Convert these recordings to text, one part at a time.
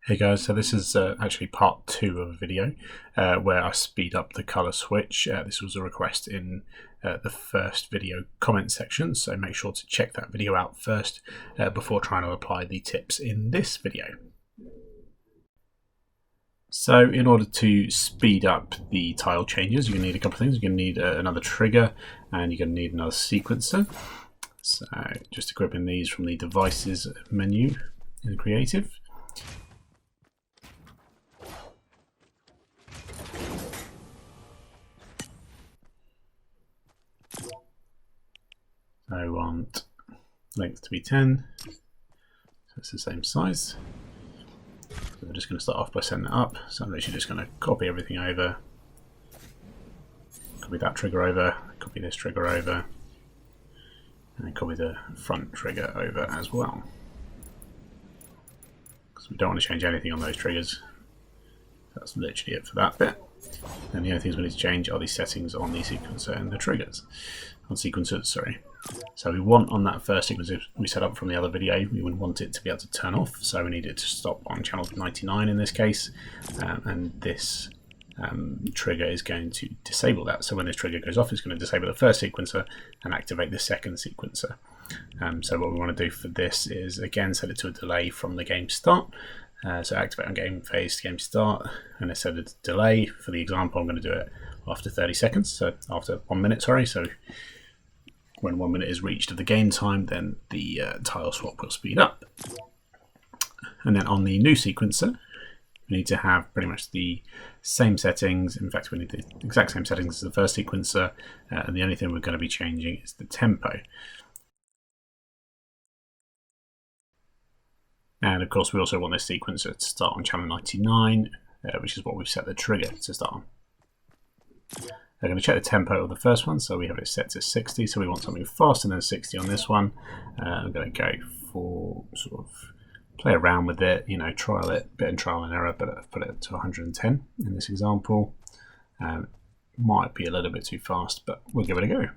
Hey guys, so this is actually part 2 of a video where I speed up the color switch. This was a request in the first video comment section, so make sure to check that video out first before trying to apply the tips in this video. So in order to speed up the tile changes, you're going to need a couple of things. You're going to need another trigger and you're going to need another sequencer. So just equipping these from the devices menu in Creative. I want length to be 10, so it's the same size. So we're just going to start off by setting it up. So I'm literally just going to copy everything over, copy that trigger over, copy this trigger over, and then copy the front trigger over as well. Because we don't want to change anything on those triggers. That's literally it for that bit. And the only things we need to change are the settings on the sequencer and the triggers. On sequencers, sorry. So we want on that first sequencer we set up from the other video, we would want it to be able to turn off. So we need it to stop on channel 99 in this case. And this trigger is going to disable that. So when this trigger goes off, it's going to disable the first sequencer and activate the second sequencer. So what we want to do for this is again set it to a delay from the game start. So activate on game phase to game start, and I set a delay. For the example, I'm going to do it after 30 seconds, so after 1 minute, sorry. So when 1 minute is reached of the game time, then the tile swap will speed up. And then on the new sequencer, we need to have pretty much the same settings. In fact, we need the exact same settings as the first sequencer, and the only thing we're going to be changing is the tempo. And of course, we also want this sequencer to start on channel 99, which is what we've set the trigger to start on. I'm going to check the tempo of the first one, so we have it set to 60, so we want something faster than 60 on this one. I'm going to go for sort of play around with it, you know, trial it, bit of trial and error, but I've put it to 110 in this example. Might be a little bit too fast, but we'll give it a go.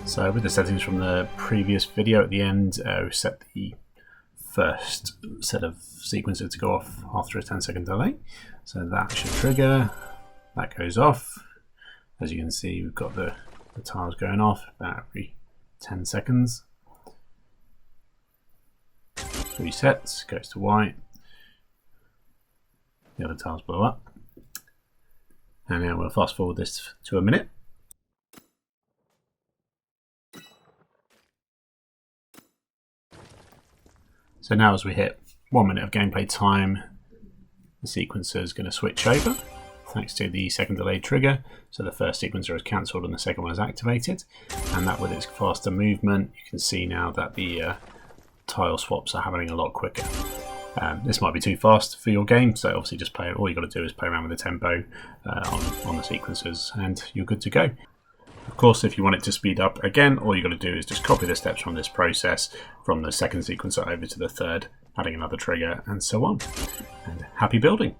So with the settings from the previous video at the end, we set the first set of sequencer to go off after a 10-second delay. So that should trigger, that goes off. As you can see, we've got the tiles going off about every 10 seconds. Resets, goes to white. The other tiles blow up. And now we'll fast forward this to a minute. So now as we hit 1 minute of gameplay time, the sequencer is going to switch over thanks to the second delay trigger. So the first sequencer is cancelled and the second one is activated. And that with its faster movement, you can see now that the tile swaps are happening a lot quicker. This might be too fast for your game, so obviously just play. All you got to do is play around with the tempo on the sequencers and you're good to go. Of course, if you want it to speed up again, all you got to do is just copy the steps from this process from the second sequencer over to the third, adding another trigger and so on. And happy building!